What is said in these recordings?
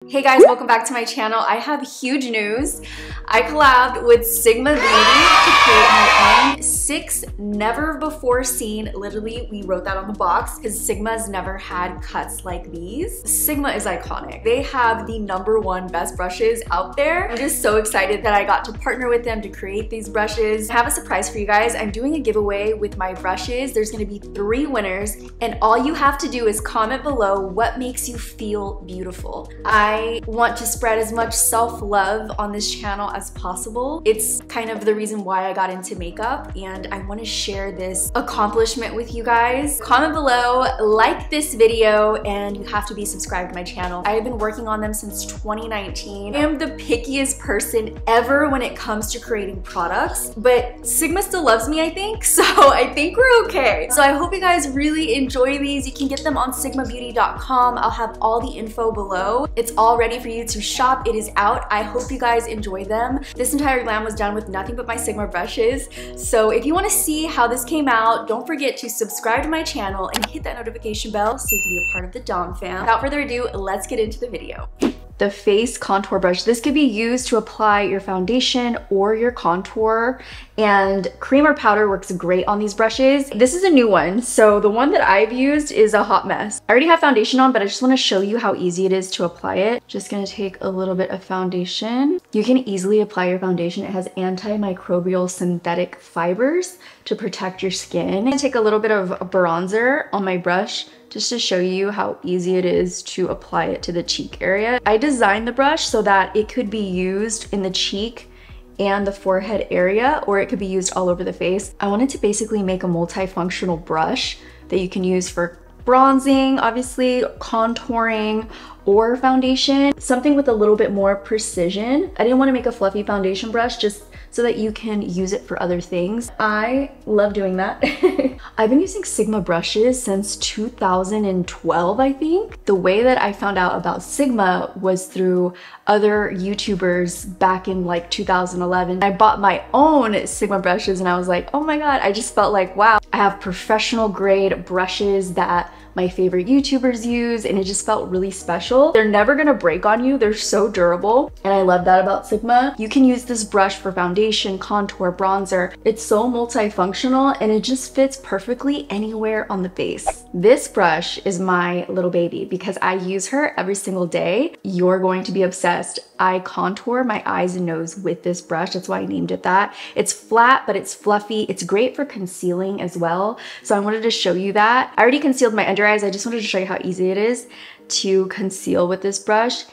Hey guys, welcome back to my channel. I have huge news. I collabed with Sigma Beauty to create my own 6 never before seen, literally we wrote that on the box because Sigma's never had cuts like these. Sigma is iconic. They have the #1 best brushes out there. I'm just so excited that I got to partner with them to create these brushes. I have a surprise for you guys. I'm doing a giveaway with my brushes. There's gonna be 3 winners and all you have to do is comment below what makes you feel beautiful. I want to spread as much self-love on this channel as possible. It's kind of the reason why I got into makeup and I want to share this accomplishment with you guys. Comment below, like this video, and you have to be subscribed to my channel. I've been working on them since 2019. I am the pickiest person ever when it comes to creating products, but Sigma still loves me, I think, so I think we're okay. So I hope you guys really enjoy these. You can get them on sigmabeauty.com. I'll have all the info below. It's all ready for you to shop. It is out. I hope you guys enjoy them. This entire glam was done with nothing but my Sigma brushes. So if you want to see how this came out, don't forget to subscribe to my channel and hit that notification bell so you can be a part of the Dom fam. Without further ado, let's get into the video. The face contour brush. This could be used to apply your foundation or your contour, and cream or powder works great on these brushes. This is a new one, so the one that I've used is a hot mess. I already have foundation on, but I just want to show you how easy it is to apply it. Just gonna take a little bit of foundation. You can easily apply your foundation. It has antimicrobial synthetic fibers to protect your skin. I'm gonna take a little bit of bronzer on my brush just to show you how easy it is to apply it to the cheek area. I designed the brush so that it could be used in the cheek and the forehead area, or it could be used all over the face. I wanted to basically make a multifunctional brush that you can use for bronzing, obviously, contouring, or foundation. Something with a little bit more precision. I didn't want to make a fluffy foundation brush just so that you can use it for other things. I love doing that. I've been using Sigma brushes since 2012, I think. The way that I found out about Sigma was through other YouTubers back in like 2011. I bought my own Sigma brushes and I was like, oh my God, I just felt like, wow, I have professional grade brushes that my favorite YouTubers use, and it just felt really special. They're never gonna break on you. They're so durable, and I love that about Sigma. You can use this brush for foundation, contour, bronzer. It's so multifunctional, and it just fits perfectly anywhere on the face. This brush is my little baby because I use her every single day. You're going to be obsessed. I contour my eyes and nose with this brush. That's why I named it that. It's flat, but it's fluffy. It's great for concealing as well. So I wanted to show you that. I already concealed my under eyes. I just wanted to show you how easy it is to conceal with this brush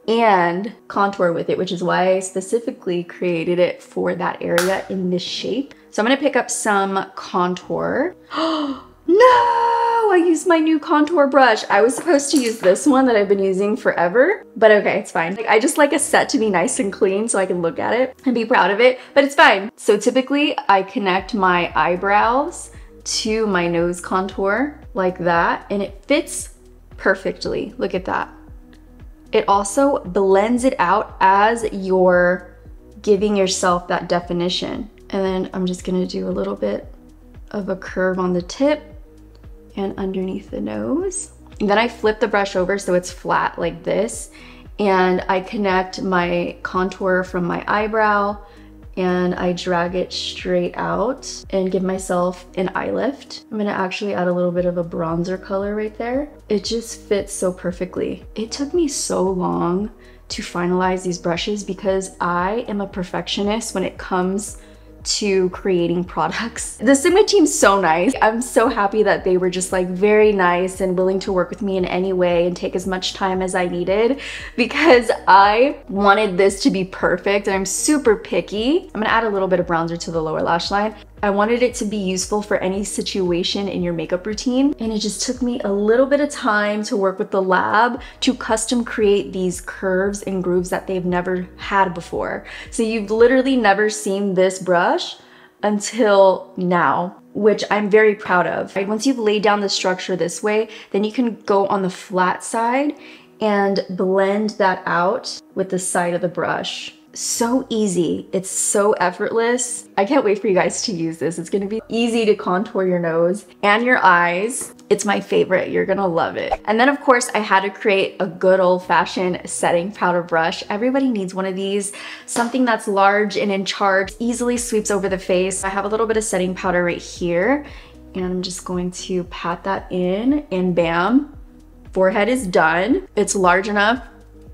and contour with it, which is why I specifically created it for that area in this shape. So I'm gonna pick up some contour. No, I used my new contour brush. I was supposed to use this one that I've been using forever, but okay, it's fine. Like, I just like a set to be nice and clean so I can look at it and be proud of it, but it's fine. So typically I connect my eyebrows to my nose contour like that, and it fits perfectly. Look at that. It also blends it out as you're giving yourself that definition. And then I'm just gonna do a little bit of a curve on the tip and underneath the nose. And then I flip the brush over so it's flat like this, and I connect my contour from my eyebrow and I drag it straight out and give myself an eye lift. I'm gonna actually add a little bit of a bronzer color right there. It just fits so perfectly. It took me so long to finalize these brushes because I am a perfectionist when it comes to creating products. The Sigma team's so nice. I'm so happy that they were just like very nice and willing to work with me in any way and take as much time as I needed because I wanted this to be perfect and I'm super picky. I'm gonna add a little bit of bronzer to the lower lash line. I wanted it to be useful for any situation in your makeup routine, and it just took me a little bit of time to work with the lab to custom create these curves and grooves that they've never had before. So you've literally never seen this brush until now, which I'm very proud of. Once you've laid down the structure this way, then you can go on the flat side and blend that out with the side of the brush. So easy. It's so effortless. I can't wait for you guys to use this. It's gonna be easy to contour your nose and your eyes. It's my favorite. You're gonna love it. And then of course I had to create a good old-fashioned setting powder brush. Everybody needs one of these. Something that's large and in charge, easily sweeps over the face. I have a little bit of setting powder right here, and I'm just going to pat that in, and bam, forehead is done. It's large enough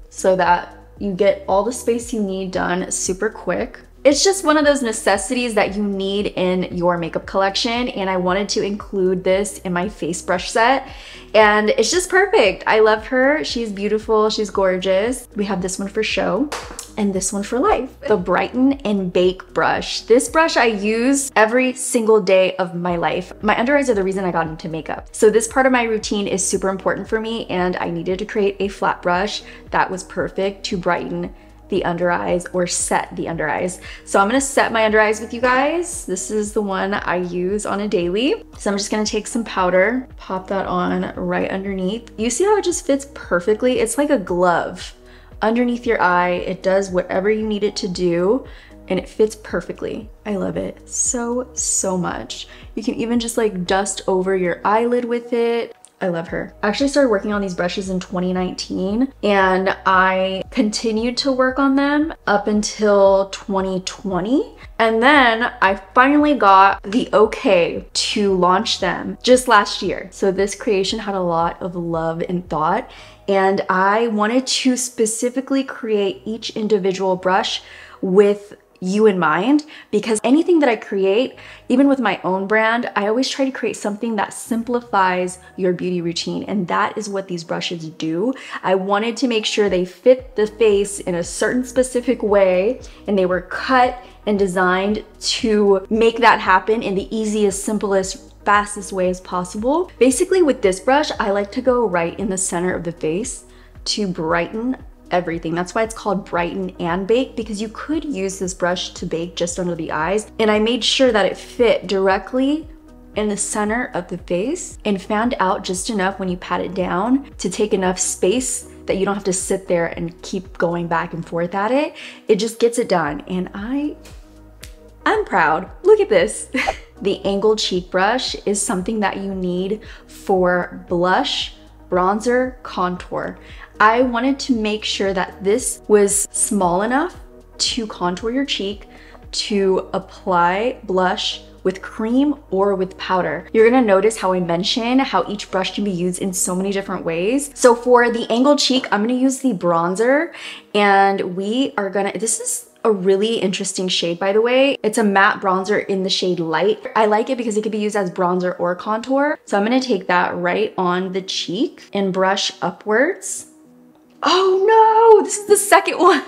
so that you get all the space you need done super quick. It's just one of those necessities that you need in your makeup collection, and I wanted to include this in my face brush set, and it's just perfect. I love her. She's beautiful. She's gorgeous. We have this one for show and this one for life. The Brighten and Bake brush. This brush I use every single day of my life. My under eyes are the reason I got into makeup. So this part of my routine is super important for me, and I needed to create a flat brush that was perfect to brighten the under eyes or set the under eyes. So I'm gonna set my under eyes with you guys. This is the one I use on a daily. So I'm just gonna take some powder, pop that on right underneath. You see how it just fits perfectly? It's like a glove underneath your eye. It does whatever you need it to do, and it fits perfectly. I love it so much. You can even just like dust over your eyelid with it. I love her. I actually started working on these brushes in 2019, and I continued to work on them up until 2020. And then I finally got the okay to launch them just last year. So this creation had a lot of love and thought, and I wanted to specifically create each individual brush with you in mind, because anything that I create, even with my own brand, I always try to create something that simplifies your beauty routine, and that is what these brushes do. I wanted to make sure they fit the face in a certain specific way, and they were cut and designed to make that happen in the easiest, simplest, fastest way as possible. Basically with this brush, I like to go right in the center of the face to brighten everything. That's why it's called Brighten and Bake, because you could use this brush to bake just under the eyes. And I made sure that it fit directly in the center of the face and fanned out just enough when you pat it down to take enough space that you don't have to sit there and keep going back and forth at it. It just gets it done, and I'm proud. Look at this. The angled cheek brush is something that you need for blush, bronzer, contour. I wanted to make sure that this was small enough to contour your cheek, to apply blush with cream or with powder. You're gonna notice how I mention how each brush can be used in so many different ways. So for the angled cheek, I'm gonna use the bronzer, and this is a really interesting shade, by the way. It's a matte bronzer in the shade Light. I like it because it could be used as bronzer or contour. So I'm gonna take that right on the cheek and brush upwards. Oh no, this is the second one.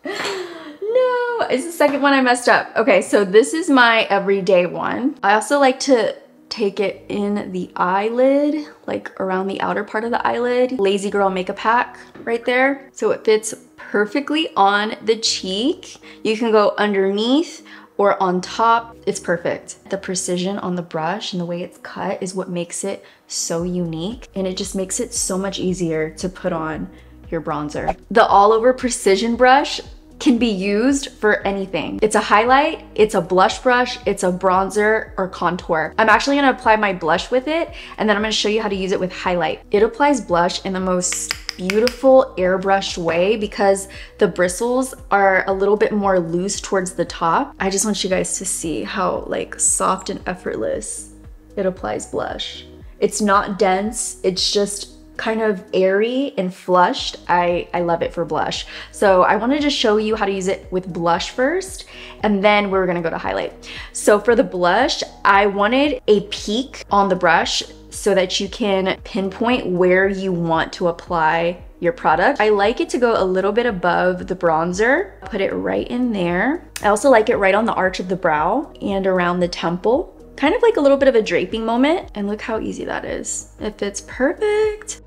No, it's the second one I messed up. Okay, so this is my everyday one. I also like to take it in the eyelid, like around the outer part of the eyelid. Lazy Girl makeup hack right there. So it fits perfectly on the cheek. You can go underneath or on top. It's perfect. The precision on the brush and the way it's cut is what makes it so unique, and it just makes it so much easier to put on your bronzer. The all over precision brush can be used for anything. It's a highlight, it's a blush brush, it's a bronzer or contour. I'm actually gonna apply my blush with it, and then I'm gonna show you how to use it with highlight. It applies blush in the most beautiful airbrushed way because the bristles are a little bit more loose towards the top. I just want you guys to see how like soft and effortless it applies blush. It's not dense, it's just kind of airy and flushed. I love it for blush. So I wanted to show you how to use it with blush first, and then we're gonna go to highlight. So for the blush, I wanted a peak on the brush so that you can pinpoint where you want to apply your product. I like it to go a little bit above the bronzer. Put it right in there. I also like it right on the arch of the brow and around the temple. Kind of like a little bit of a draping moment. And look how easy that is. It fits perfect.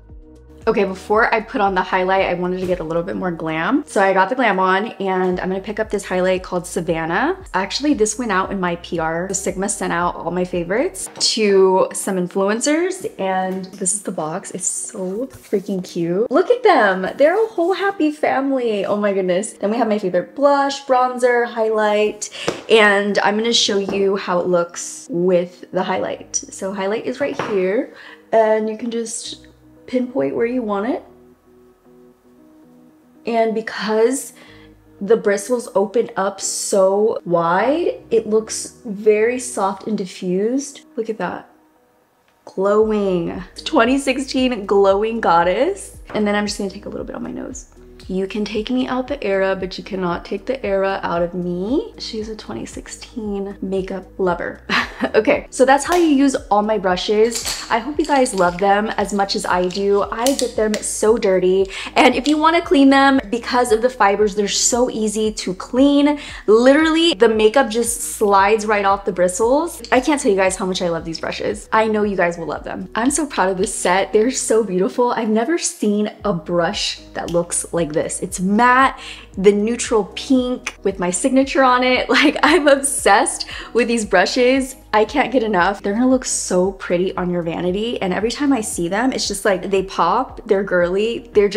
Okay, before I put on the highlight, I wanted to get a little bit more glam. So I got the glam on and I'm gonna pick up this highlight called Savanna. Actually, this went out in my PR. Sigma sent out all my favorites to some influencers and this is the box. It's so freaking cute. Look at them. They're a whole happy family. Oh my goodness. Then we have my favorite blush, bronzer, highlight, and I'm gonna show you how it looks with the highlight. So highlight is right here and you can just pinpoint where you want it. And because the bristles open up so wide, it looks very soft and diffused. Look at that. Glowing. 2016 glowing goddess. And then I'm just gonna take a little bit on my nose. You can take me out the era, but you cannot take the era out of me. She's a 2016 makeup lover. Okay, so that's how you use all my brushes. I hope you guys love them as much as I do. I get them so dirty. And if you want to clean them, because of the fibers, they're so easy to clean. Literally, the makeup just slides right off the bristles. I can't tell you guys how much I love these brushes. I know you guys will love them. I'm so proud of this set. They're so beautiful. I've never seen a brush that looks like this. It's matte, the neutral pink with my signature on it. Like, I'm obsessed with these brushes. I can't get enough. They're gonna look so pretty on your vanity. And every time I see them, it's just like they pop, they're girly, they're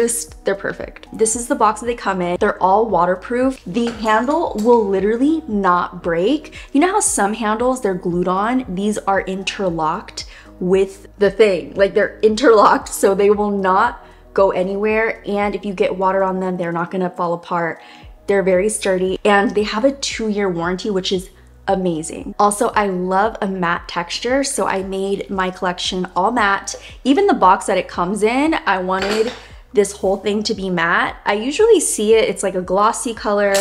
perfect. This is the box that they come in. They're all waterproof. The handle will literally not break. You know how some handles, they're glued on? These are interlocked with the thing. Like, they're interlocked so they will not go anywhere, and if you get water on them, they're not gonna fall apart. They're very sturdy, and they have a 2-year warranty, which is amazing. Also, I love a matte texture, so I made my collection all matte. Even the box that it comes in, I wanted this whole thing to be matte. I usually see it's like a glossy color.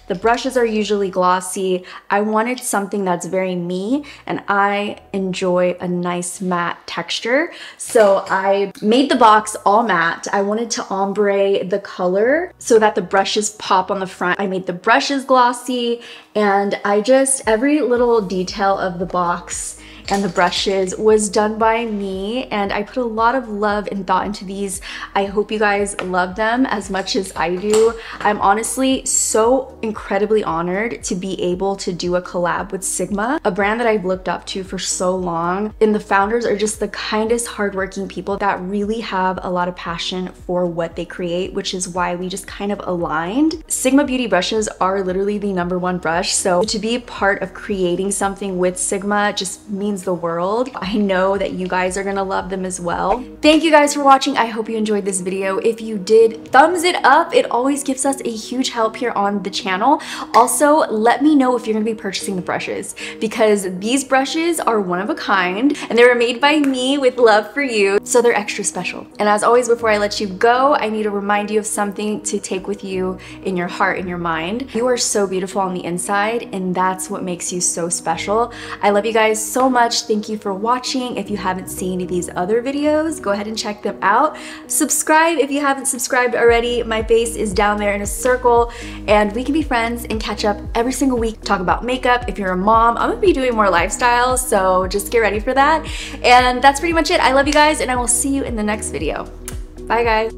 The brushes are usually glossy. I wanted something that's very me, and I enjoy a nice matte texture. So I made the box all matte. I wanted to ombre the color so that the brushes pop on the front. I made the brushes glossy, and every little detail of the box and the brushes was done by me, and I put a lot of love and thought into these. I hope you guys love them as much as I do. I'm honestly so incredibly honored to be able to do a collab with Sigma, a brand that I've looked up to for so long. And the founders are just the kindest, hardworking people that really have a lot of passion for what they create, which is why we just kind of aligned. Sigma Beauty brushes are literally the #1 brush, so to be a part of creating something with Sigma just means the world. I know that you guys are gonna love them as well. Thank you guys for watching. I hope you enjoyed this video. If you did, thumbs it up. It always gives us a huge help here on the channel. Also, let me know if you're gonna be purchasing the brushes, because these brushes are one of a kind and they were made by me with love for you, so they're extra special. And as always, before I let you go, I need to remind you of something to take with you in your heart and your mind. You are so beautiful on the inside, and that's what makes you so special. I love you guys so much. Thank you for watching. If you haven't seen these other videos, go ahead and check them out. Subscribe if you haven't subscribed already. My face is down there in a circle, and we can be friends and catch up every single week. Talk about makeup. If you're a mom, I'm gonna be doing more lifestyle, so just get ready for that. And that's pretty much it. I love you guys, and I will see you in the next video. Bye guys.